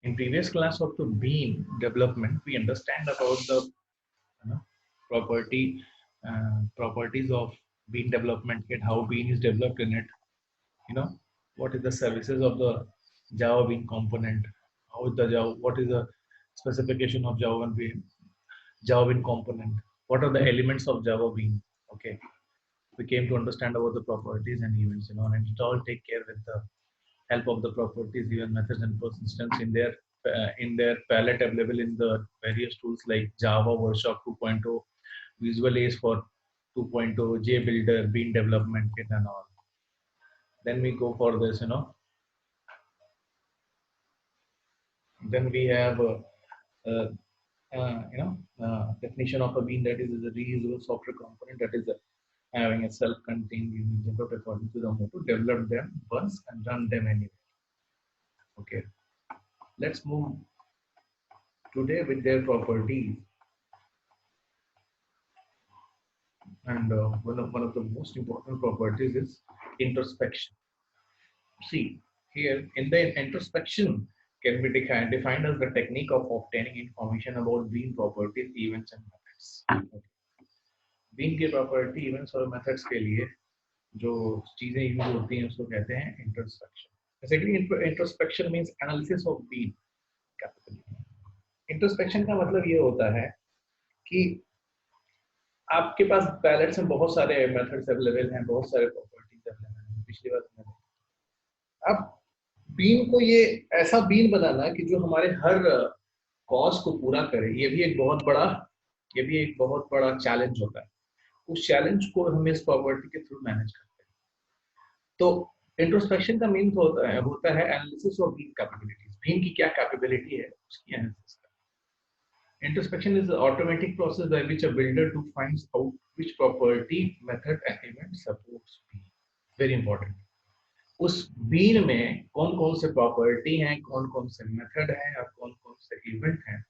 In previous class of the bean development, we understand about the property properties of bean development kit, how bean is developed in it. You know, what is the services of the Java Bean component? How is the Java? What is the specification of Java Bean component? What are the elements of Java Bean? Okay, we came to understand about the properties and events. And it all take care with the help of the properties, even methods and persistence in their palette available in the various tools like Java Workshop 2.0, Visual Ace for 2.0, JBuilder, Bean Development Kit, and all. Then we go for this, then we have uh, definition of a bean, that is a reusable software component that is having a self-contained unit developed according to the motto, develop them once and run them anywhere. Okay, let's move today with their properties. And one of the most important properties is introspection. See, here in the introspection can be defined as the technique of obtaining information about bean properties, events and methods. Okay. Bean के property events और methods के लिए जो चीजें use होती हैं उसको कहते हैं introspection. Basically introspection means analysis of bean capability. Introspection का मतलब ये होता है कि आपके पास पैलेट्स में बहुत सारे मेथड्स अवेलेबल हैं, बहुत सारे प्रॉपर्टीज अवेलेबल हैं. पिछली बार हमने अब बीन को ये ऐसा बीन बनाना कि जो हमारे हर कॉज को पूरा करे, ये भी एक बहुत बड़ा चैलेंज होता है. उस चैलेंज को हम इस प्रॉपर्टी के थ्रू मैनेज करते हैं. तो इंट्रोस्पेक्शन का मीन होता है analysis of bean capabilities. Bean की क्या कैपेबिलिटी है उसकी एनालिसिस करना. Introspection is an automatic process by which a builder to finds out which property, method and event supports bean. Very important. उस बीन में कौन कौन से प्रॉपर्टी हैं, कौन कौन से मेथड हैं और कौन कौन से इवेंट हैं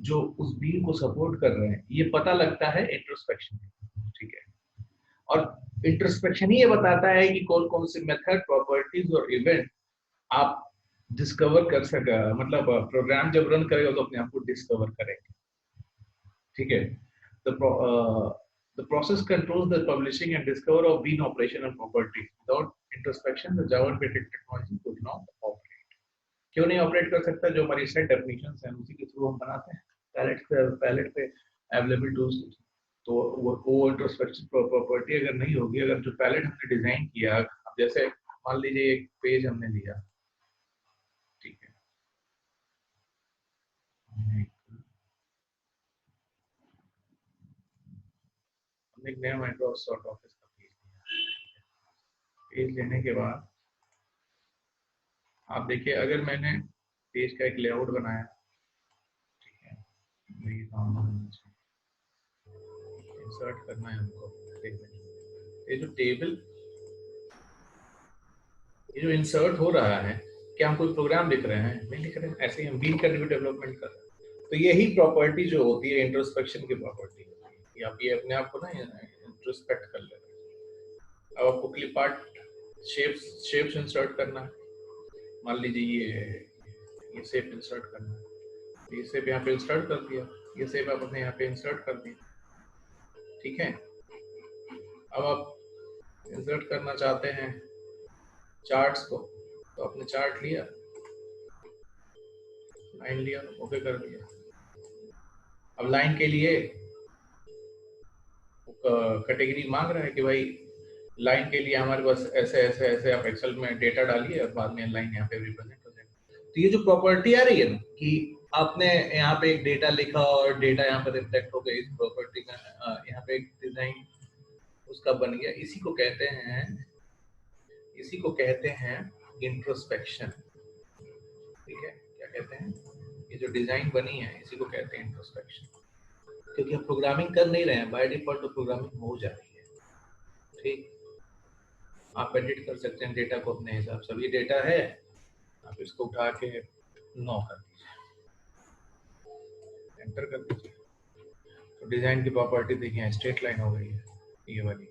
जो उस बीन को सपोर्ट कर रहे हैं, ये पता लगता है इंट्रोस्पेक्शन. ठीक है. और इंट्रोस्पेक्शन ही ये बताता है कि कौन कौन से मेथड, प्रॉपर्टीज और इवेंट आप डिस्कवर कर सका, मतलब प्रोग्राम जब रन करेगा तो अपने आप को डिस्कवर करेगा. ठीक है. The process controls the publishing and discover of bean operation and properties. Without introspection, the Java basic technology could not operate. क्यों नहीं ऑपरेट कर सकता? जो हमारी सेट डेफिनेशंस हैं उसी के थ्रू हम बनाते हैं. पैलेट पे अवेलेबल टूल्स. तो वो इंट्रोस्पेक्शन प्रॉपर्टी अगर नहीं होगी, अगर जो पैलेट हमने डिजाइन किया, जैसे मान लीजिए एक पेज हमने लिया, ठीक है, हमने एक नया माइक्रोसॉफ्ट ऑफिस का पेज लिया. पेज लेने के बाद आप देखिए, अगर मैंने पेज का एक लेआउट बनाया, ठीक है, इंसर्ट करना है हमको. ये जो टेबल, ये जो इंसर्ट हो रहा है, क्या हम कोई प्रोग्राम लिख रहे हैं? नहीं लिख रहे हैं. ऐसे ही हम बीन का डेवलपमेंट कर रहे हैं. तो यही प्रॉपर्टी जो होती है इंट्रोस्पेक्शन की प्रॉपर्टी होती है कि आप ये अपने आप को ना इंट्रोस्पेक्ट कर ले रहे हैं. अब आपको क्लिप आर्ट शेप्स इंसर्ट करना है. मान लीजिए ये शेप इंसर्ट करना है. ये शेप यहाँ पे इंसर्ट कर दिया, ये शेप आप अपने यहाँ पे इंसर्ट कर दिया. ठीक है. अब आप इंसर्ट करना चाहते हैं चार्ट्स को, तो आपने चार्ट लिया, लाइन लिया, ओके कर दिया. अब लाइन के लिए कैटेगरी मांग रहा है कि भाई लाइन के लिए हमारे पास ऐसे ऐसे ऐसे आप एक्सेल में डेटा डालिए और बाद में लाइन यहाँ पे रिप्रेजेंट हो जाएगी. तो ये जो प्रॉपर्टी आ रही है ना कि आपने यहाँ पे एक डेटा लिखा और डेटा यहाँ पे रिफ्लेक्ट हो गया इस प्रॉपर्टी का, यहाँ पे एक डिजाइन उसका बन गया, इसी को कहते हैं इंट्रोस्पेक्शन. ठीक है. क्या कहते हैं? ये जो डिजाइन बनी है इसी को कहते हैं इंट्रोस्पेक्शन. क्योंकि हम प्रोग्रामिंग कर नहीं रहे हैं, बाय डिफॉल्ट तो प्रोग्रामिंग हो जाती है. ठीक. आप एडिट कर सकते हैं डेटा को अपने हिसाब से. ये डेटा है, आप इसको उठा के 9 कर दीजिए, एंटर कर दीजिए. तो डिजाइन की प्रॉपर्टी देखिए, स्ट्रेट लाइन हो गई है ये वाली.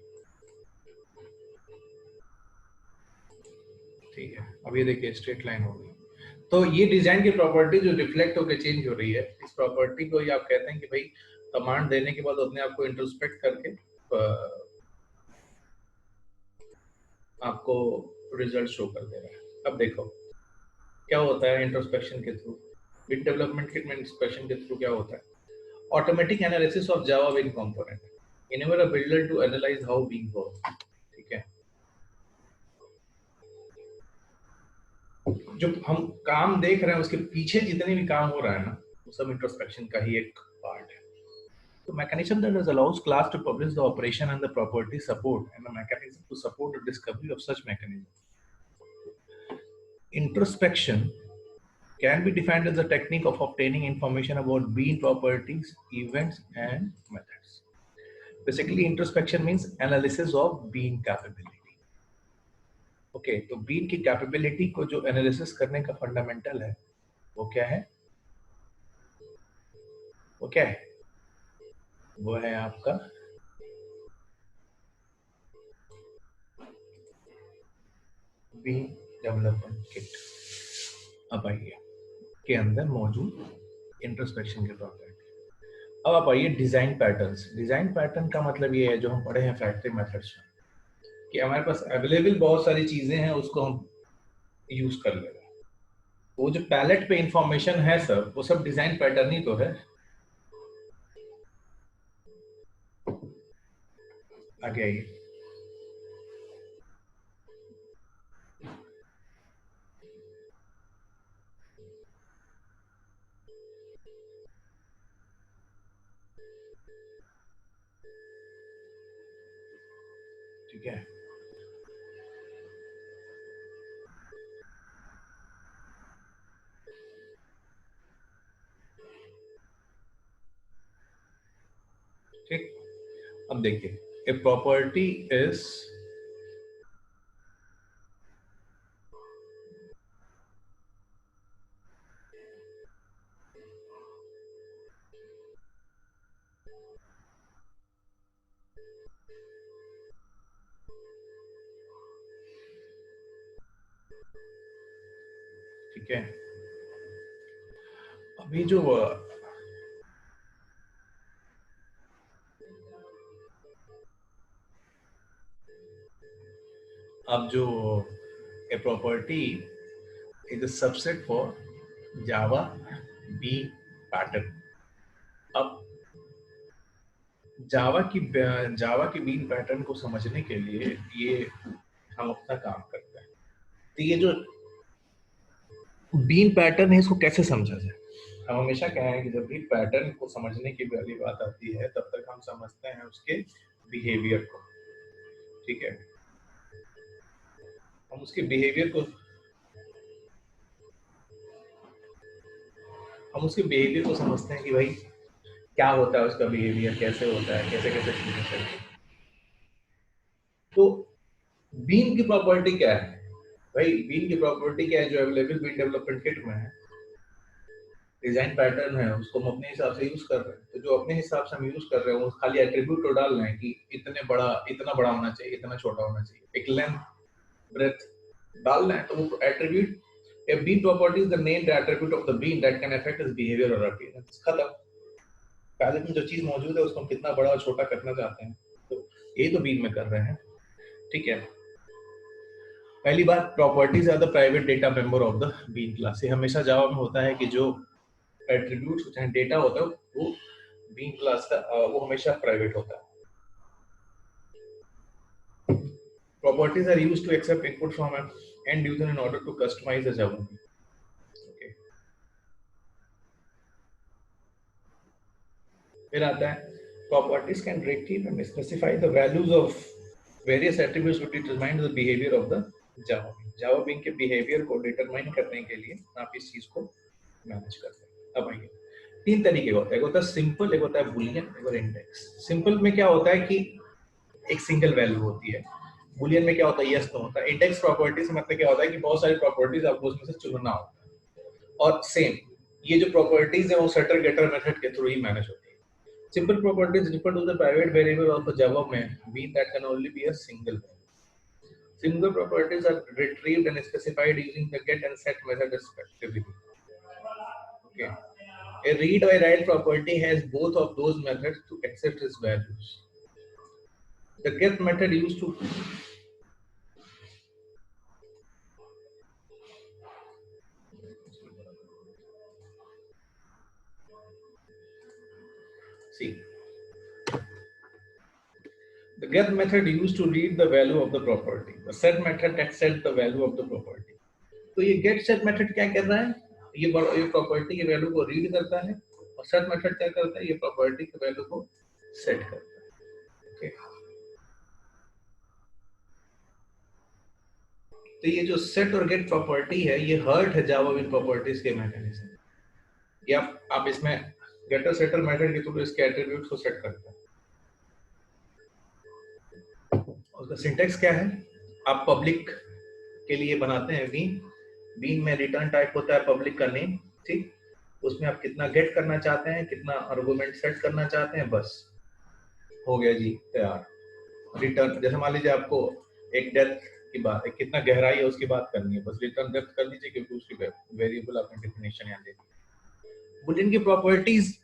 ठीक है. अब ये देखिए स्ट्रेट लाइन हो गई. तो ये डिजाइन की प्रॉपर्टी जो रिफ्लेक्ट होकर चेंज हो रही है, इस प्रॉपर्टी को ही आप कहते हैं कि भाई कमांड देने के बाद अपने आप को इंट्रोस्पेक्ट करके आपको रिजल्ट शो कर दे रहा है। अब देखो क्या होता है इंट्रोस्पेक्शन के थ्रू, बिट डेवलपमेंट किट में इंट्रोस्पेक्शन के थ्रू क्या होता है, automatic analysis of Java bean component enable a builder to analyse how bean work. ठीक है, जो हम काम देख रहे हैं उसके पीछे जितने भी काम हो रहा है ना, वो सब इंट्रोस्पेक्शन का ही एक पार्ट है। तो mechanism that allows class to publish the operation and the property support and the mechanism to support the discovery of such mechanism. Introspection can be defined as a technique of obtaining information about bean properties, events, and methods. Basically, introspection means analysis of bean capability. Okay, तो bean की capability को जो analysis करने का fundamental है, वो क्या है? वो क्या है? वो है आपका bean development kit. अब आइए के अंदर मौजूद इंट्रोस्पेक्शन के प्रॉपर्टी। अब आप आइए डिजाइन पैटर्न्स। डिजाइन पैटर्न का मतलब ये है जो हम पढ़े हैं फैक्ट्री मेथड्स में, कि हमारे पास अवेलेबल बहुत सारी चीजें हैं, उसको हम यूज कर ले रहे हैं। वो जो पैलेट पे इंफॉर्मेशन है सब, वो सब डिजाइन पैटर्न ही तो है। आगे आइए, ठीक है। ठीक, अब देखिए, ए प्रॉपर्टी इज ठीक है। अभी जो अब जो a property is a subset for Java bean pattern. अब जावा की बीन पैटर्न को समझने के लिए ये हम अपना काम करते हैं। तो ये जो बीन पैटर्न है इसको कैसे समझा जाए? हम हमेशा कह रहे हैं कि जब भी पैटर्न को समझने की वाली बात आती है तब तक हम समझते हैं उसके बिहेवियर को। ठीक है, हम उसके बिहेवियर को समझते हैं कि भाई क्या होता है उसका बिहेवियर, कैसे होता है, कैसे कैसे चीजें चलती हैं। तो बीन की प्रॉपर्टी क्या है भाई? बीन की प्रॉपर्टी क्या है जो अवेलेबल बीन डेवलपमेंट किट में है? डिजाइन पैटर्न है, उसको हम अपने हिसाब से यूज कर रहे हैं। तो जो अपने हिसाब से हम यूज कर रहे हैं वो खाली एट्रीब्यूट तो डाल रहे हैं कि इतना बड़ा होना चाहिए, इतना छोटा होना चाहिए, एक लेंथ ब्रेथ डाल रहे हैं। तो वो attribute, a bean property is the named attribute of the bean that can affect its behavior or appearance। खत्म। पहले में जो चीज मौजूद है उसको हम कितना बड़ा और छोटा करना चाहते हैं, तो ये तो बीन में कर रहे हैं। ठीक है, पहली बात, properties are the private data member of the bean class. ये हमेशा जावा में होता है कि जो एट्रीब्यूट्स चाहे डेटा होता है वो बीन क्लास का वो हमेशा प्राइवेट होता है। Properties are used to accept input from an end user in order to customize the Java bean. Okay. फिर आता है properties can retrieve and specify the values of various attributes to determine the behavior of the Java bean. Java bean के behavior को determine करने के लिए आप इस चीज को मैनेज करते हैं। अब आइए, तीन तरीके होते हैं, एक होता है सिंपल, एक होता है बुलियन, एक और इंडेक्स। सिंपल में क्या होता है कि एक सिंगल वैल्यू होती है। बुलियन में क्या होता है, यस नो होता है। इंडेक्स प्रॉपर्टी से मतलब क्या होता है कि बहुत सारी प्रॉपर्टीज आपको उसमें से चुनना होता है। और सेम ये जो प्रॉपर्टीज है वो सेटर गेटर मेथड के थ्रू ही मैनेज होती है। Simple properties refer to the private variable of Java में bean that can only be a single value. Singular properties are retrieved and specified using the get and set method respectively. Okay. A read or write property has both of those methods to access its values. The get method used to see. The get method used to read the value of the property. The set method accepts the value of the property. तो ये get set method क्या कर रहा है? ये property के value को read करता है और set method क्या करता है? ये प्रॉपर्टी के वैल्यू को सेट करता है. Okay. तो ये जो सेट और गेट प्रॉपर्टी है ये हर्ट है जावा में प्रॉपर्टीज के मैकेनिज्म. या आप इसमें गेटर सेटर मेथड के थ्रू इसके एट्रीब्यूट्स को सेट करते हैं. उसका सिंटेक्स क्या है? आप पब्लिक के लिए बनाते हैं बीन. बीन में रिटर्न टाइप होता है पब्लिक का नेम. ठीक, उसमें आप कितना गेट करना चाहते हैं, कितना आर्गुमेंट सेट करना चाहते हैं, बस हो गया जी तैयार. रिटर्न जैसे मान लीजिए आपको एक डेप्थ की बात है, कितना गहराई है उसकी बात करनी है, बस रिटर्न डेप्थ कर दीजिए क्योंकि उसकी वेरिएबल आपने डेफिनेशन यहाँ दे दी. बुलियन की प्रॉपर्टीज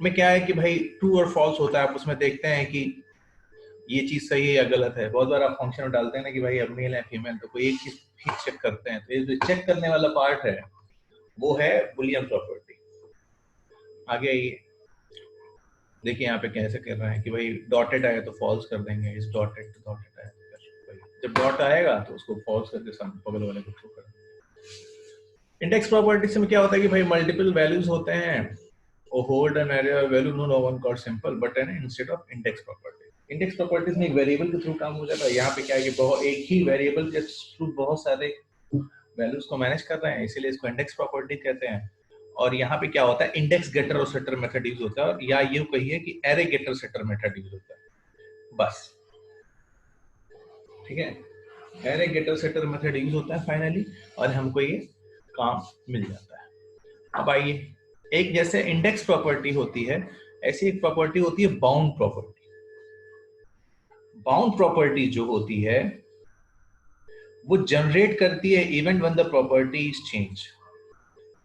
में क्या है कि भाई ट्रू और फॉल्स होता है. आप उसमें देखते हैं कि ये चीज सही है या गलत है. बहुत बार आप फंक्शन में डालते हैं ना कि भाई अब मेल है फीमेल, तो कोई एक चीज ही चेक करते हैं. तो ये जो चेक करने वाला पार्ट है वो है बुलियन प्रॉपर्टी. आगे आइए देखिए यहाँ पे कैसे कर रहे हैं कि भाई डॉटेड आया तो फॉल्स कर देंगे. इस डॉटेड आया जब डॉट आएगा तो उसको फॉल्स करके बगल वाले को ट्रू कर देंगे. इंडेक्स प्रॉपर्टी में क्या होता है कि भाई मल्टीपल वैल्यूज होते हैं और hold an area value no one called simple but an instead of index property. Index properties में एक वेरिएबल के थ्रू काम हो जाता है. यहाँ पे क्या है कि बहुत एक ही वेरिएबल के थ्रू बहुत सारे वैल्यूज को मैनेज कर रहे हैं, इसीलिए इसको इंडेक्स प्रॉपर्टी कहते हैं. और यहाँ पे क्या होता है, इंडेक्स गेटर और सेटर मेथड यूज होता है, या ये कहिए कि array getter setter method use होता है. बस ठीक है, array getter setter method use होता है फाइनली और हमको ये काम मिल जाता है. अब आइए, एक जैसे इंडेक्स प्रॉपर्टी होती है ऐसी एक प्रॉपर्टी होती है बाउंड प्रॉपर्टी. बाउंड प्रॉपर्टी जो होती है वो जनरेट करती है event when the property is change.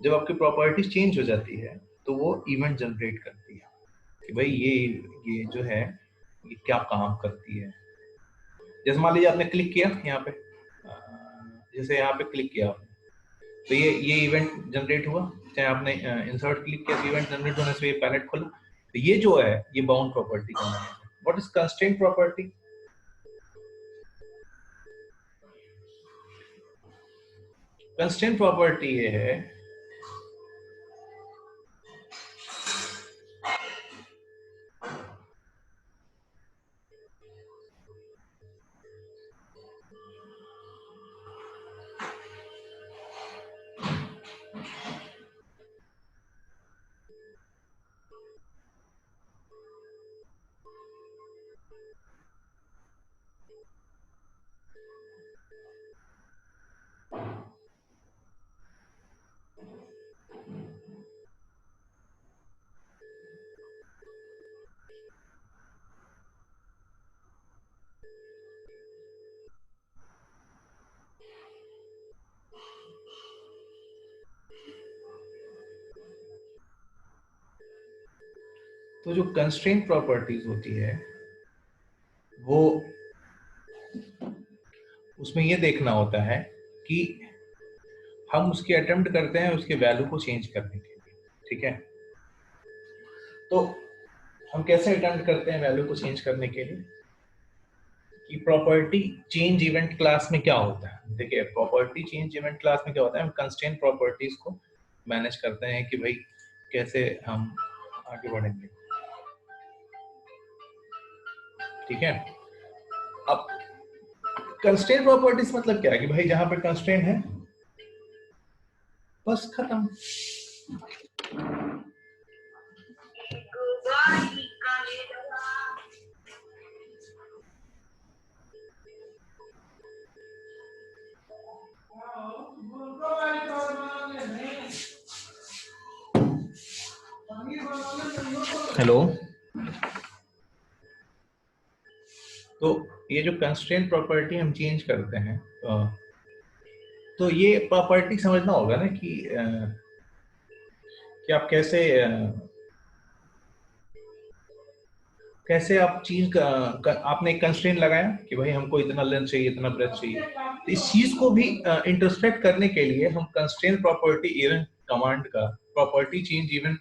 जब आपकी प्रॉपर्टी चेंज हो जाती है तो वो इवेंट जनरेट करती है कि भाई ये जो है ये क्या काम करती है. जैसे मान लीजिए आपने क्लिक किया यहाँ पे, जैसे यहाँ पे क्लिक किया आपने तो ये इवेंट जनरेट हुआ. चाहे आपने इंसर्ट क्लिक किया तो इवेंट जनरेट होने से ये पैलेट खुला. तो ये जो है ये बाउंड प्रॉपर्टी का नाम है. What is constraint property? Constraint property ये है तो जो कंस्ट्रेंट प्रॉपर्टीज होती है वो उसमें ये देखना होता है कि हम उसकी अटेम्प्ट करते हैं उसके वैल्यू को चेंज करने के लिए. ठीक है, तो हम कैसे अटेम्प्ट करते हैं वैल्यू को चेंज करने के लिए कि प्रॉपर्टी चेंज इवेंट क्लास में क्या होता है. देखिए प्रॉपर्टी चेंज इवेंट क्लास में क्या होता है, हम कंस्ट्रेंट प्रॉपर्टीज को मैनेज करते हैं कि भाई कैसे हम आगे बढ़ेंगे. ठीक है, अब कंस्ट्रेंट प्रॉपर्टीज मतलब क्या है कि भाई जहां पे कंस्ट्रेंट है बस खत्म. हेलो, तो ये जो कंस्ट्रेंट प्रॉपर्टी हम चेंज करते हैं, तो ये प्रॉपर्टी समझना होगा ना कि आप कैसे कैसे आप चीज आपने एक कंस्ट्रेंट लगाया कि भाई हमको इतना लेंथ चाहिए, इतना ब्रेथ चाहिए, तो इस चीज को भी इंटरसेक्ट करने के लिए हम कंस्ट्रेंट प्रॉपर्टी इवन कमांड का प्रॉपर्टी चेंज इवन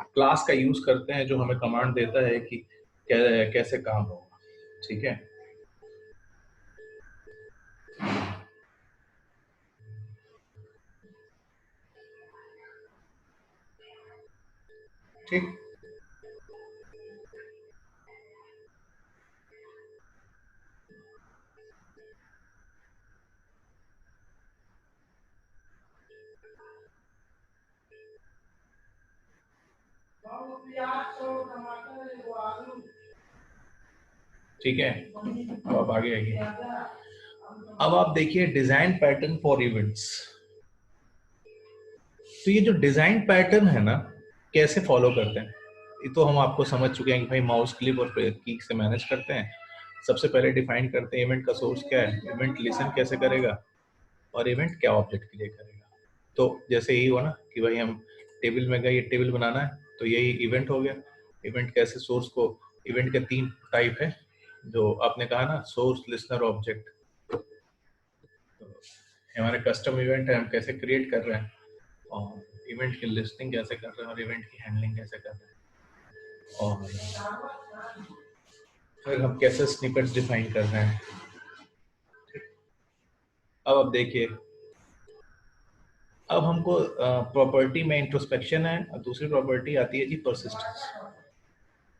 क्लास का यूज करते हैं, जो हमें कमांड देता है कि कैसे काम होगा। ठीक है, ठीक। ठीक है, अब आप आगे आइए। अब आप देखिए डिजाइन पैटर्न फॉर इवेंट्स। तो ये जो डिजाइन पैटर्न है ना, कैसे फॉलो करते हैं, ये तो हम आपको समझ चुके हैं कि भाई माउस क्लिक और की से मैनेज करते हैं। सबसे पहले डिफाइन करते हैं इवेंट का सोर्स क्या है, इवेंट लिसन कैसे करेगा, और इवेंट क्या ऑब्जेक्ट के लिए करेगा। तो जैसे यही हुआ ना कि भाई हम टेबल में गए, ये टेबल बनाना है, तो यही इवेंट हो गया। इवेंट कैसे सोर्स को, इवेंट के 3 टाइप है जो आपने कहा ना, सोर्स, लिसनर, ऑब्जेक्ट। हमारे कस्टम इवेंट है, हम कैसे क्रिएट कर रहे हैं, और इवेंट की लिस्टिंग कैसे कर रहे हैं, और इवेंट की हैंडलिंग कैसे कर रहे हैं, और फिर हम कैसे स्निपेट्स डिफाइन कर रहे हैं। अब देखिए, अब हमको प्रॉपर्टी में इंट्रोस्पेक्शन है, और दूसरी प्रॉपर्टी आती है जी परसिस्टेंस।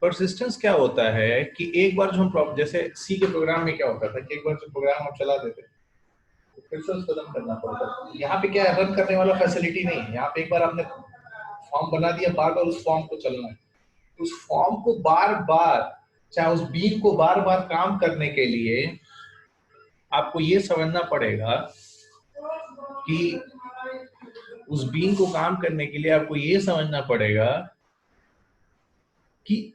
परसिस्टेंस क्या होता है कि एक बार जो हम जैसे सी के प्रोग्राम में क्या होता था कि एक बार जो प्रोग्राम हम चला देते तो फिर से उसको रन करना पड़ता है। यहाँ पे क्या है, रन करने वाला फैसिलिटी नहीं है। यहाँ पे एक बार आपने फॉर्म बना दिया, बार बार उस फॉर्म को चलना है, उस फॉर्म को बार बार, चाहे उस बीन को बार बार काम करने के लिए आपको ये समझना पड़ेगा कि उस बीन को काम करने के लिए आपको ये समझना पड़ेगा कि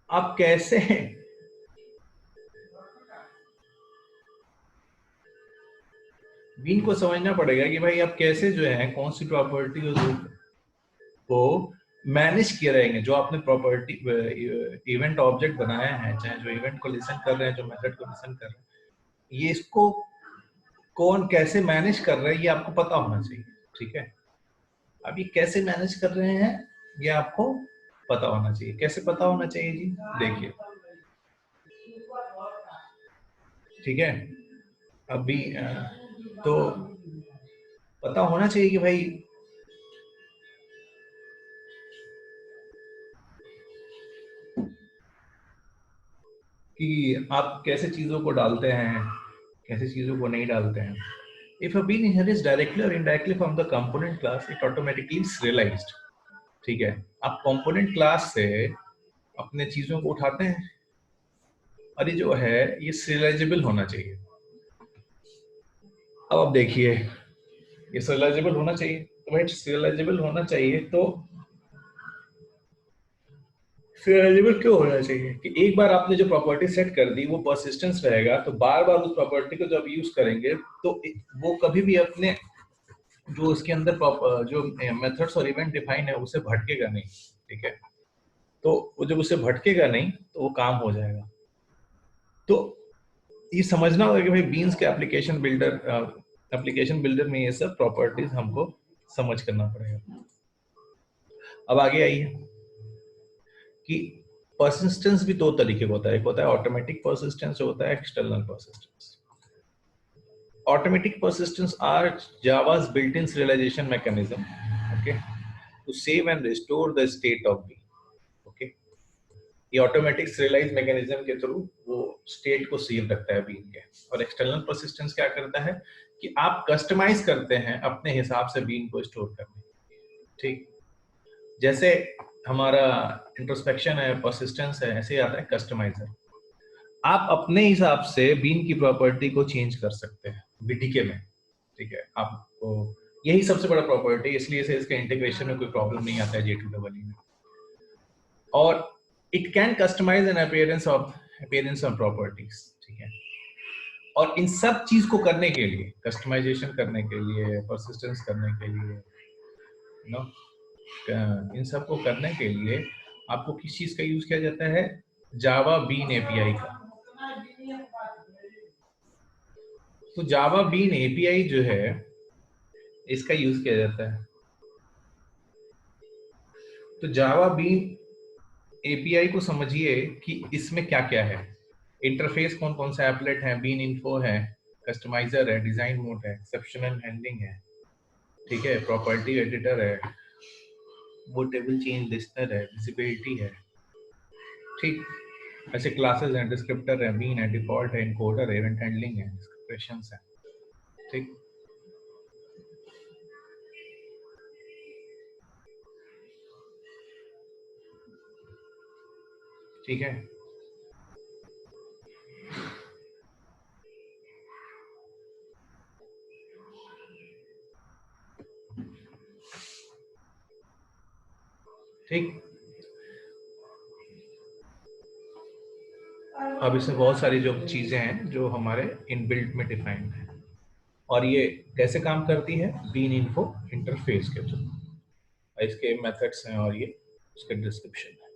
आप कैसे बीन को समझना पड़ेगा कि भाई आप कैसे जो है कौन सी प्रॉपर्टी को मैनेज किए रहेंगे। जो आपने प्रॉपर्टी इवेंट ऑब्जेक्ट बनाया है, चाहे जो इवेंट को लिसन कर रहे हैं, जो मेथड को लिसन कर रहे हैं, ये इसको कौन कैसे मैनेज कर रहा है ये आपको पता होना चाहिए। ठीक है, अब ये कैसे मैनेज कर रहे हैं ये आपको पता होना चाहिए। कैसे पता होना चाहिए जी, देखिए, ठीक है, अभी तो पता होना चाहिए कि भाई कि आप कैसे चीजों को डालते हैं, कैसे चीजों को नहीं डालते हैं। If a bean inherits directly or indirectly from the component class, it automatically is serialized। ठीक है, आप कंपोनेंट क्लास से अपने चीजों को उठाते हैं, और ये जो है ये serializable होना चाहिए। अब आप देखिए, ये serializable होना चाहिए, तो भाई serializable होना चाहिए, तो serializable क्यों होना चाहिए कि एक बार आपने जो प्रॉपर्टी सेट कर दी वो परसिस्टेंस रहेगा, तो बार बार उस प्रॉपर्टी को जब यूज करेंगे तो वो कभी भी अपने जो उसके अंदर जो मेथड्स और इवेंट डिफाइन है उसे भटकेगा नहीं। ठीक है, तो वो जब उसे भटकेगा नहीं तो वो काम हो जाएगा। तो ये समझना होगा कि भाई बीन्स के एप्लीकेशन बिल्डर में ये सब प्रॉपर्टीज हमको समझ करना पड़ेगा। अब आगे आइए कि परसिस्टेंस भी 2 तरीके का होता है, एक होता है ऑटोमेटिक परसिस्टेंस, होता है external persistence. Automatic persistence are Java's built-in serialization mechanism, okay, to save and restore the state of bean। Okay, ये ऑटोमेटिक serialize मैकेनिज्म के थ्रू वो स्टेट को सेव रखता है बीन के। और एक्सटर्नल परसिस्टेंस क्या करता है कि आप कस्टमाइज करते हैं अपने हिसाब से बीन को स्टोर करने। ठीक, जैसे हमारा इंट्रोस्पेक्शन है, परसिस्टेंस है, ऐसे ही आता है कस्टमाइजर। आप अपने हिसाब से बीन की प्रॉपर्टी को चेंज कर सकते हैं बीटीके में। ठीक है, आपको यही सबसे बड़ा प्रॉपर्टी, इसलिए से इसके इंटीग्रेशन में कोई प्रॉब्लम नहीं आता है J2EE में। और it can customise an appearance of properties, ठीक है। और इन सब चीज को करने के लिए, कस्टमाइजेशन करने के लिए, परसिस्टेंस करने के लिए, नो, इन सब को करने के लिए आपको किस चीज का यूज किया जाता है? जावा बीन एपीआई का। तो जावा बीन एपीआई जो है, इसका यूज किया जाता है। तो जावा बीन एपीआई को समझिए कि इसमें क्या क्या है। इंटरफेस कौन कौन सा एप्लेट है, बीन इन्फो है, कस्टमाइजर है, डिजाइन मोड है, एक्सेप्शनल हैंडलिंग है, ठीक है, प्रॉपर्टी एडिटर है, वो टेबल चेंज लिस्टर है, विजिबिलिटी है, ठीक। ऐसे क्लासेस हैं, डिस्क्रिप्टर है, बीन है, डिफॉल्ट है, इनकोडर है, इवेंट हैंडलिंग है, एक्सप्रेशंस है, ठीक। ठीक है। ठीक। अब इसमें बहुत सारी जो चीजें हैं जो हमारे इनबिल्ट में डिफाइंड है, और ये कैसे काम करती है? बीन इन्फो इंटरफेस के थ्रू, इसके मेथड्स हैं और ये इसका डिस्क्रिप्शन है।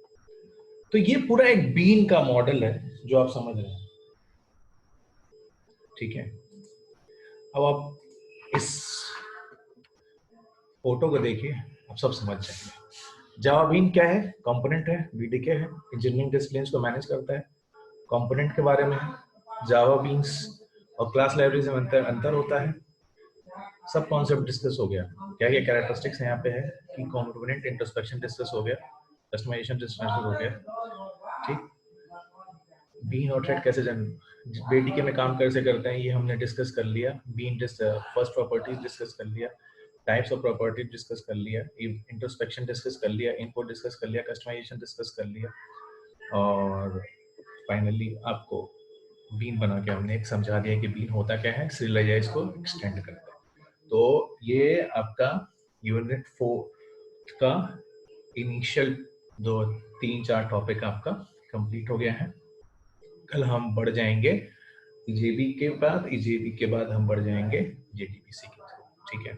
तो ये पूरा एक बीन का मॉडल है जो आप समझ रहे हैं, ठीक है। अब आप इस फोटो को देखिए, आप सब समझ जाएंगे। जावा बीन क्या है? कंपोनेंट है, बीडीके है, इंजीनियरिंग डिसिप्लिन्स को मैनेज करता है। कंपोनेंट के बारे में जावा बीन्स और क्लास लाइब्रेरीज में अंतर होता है। सब कॉन्सेप्ट डिस्कस हो गया। क्या क्या कैरेक्टरिस्टिक्स यहाँ पे है कि कंपोनेंट इंट्रोस्पेक्शन डिस्कस हो गया, कस्टमाइजेशन डिस्कस हो गया, ठीक। बीन और थ्रेड कैसे बीडीके में काम कैसे करते हैं ये हमने डिस्कस कर लिया। बीन फर्स्ट प्रॉपर्टीज डिस्कस कर लिया, टाइप्स ऑफ प्रॉपर्टी डिस्कस कर लिया, इंट्रोस्पेक्शन डिस्कस कर लिया, इनपुट डिस्कस कर लिया, कस्टमाइजेशन डिस्कस कर लिया, और फाइनली आपको बीन बना के हमने एक समझा दिया कि बीन होता क्या है, सीरियलाइज को एक्सटेंड करता है। तो ये आपका यूनिट 4 का इनिशियल 2 3 4 टॉपिक आपका कंप्लीट हो गया है। कल हम बढ़ जाएंगे ईजेबी के बाद, ईजेबी के बाद हम बढ़ जाएंगे जेडीबीसी के थ्रू, ठीक है।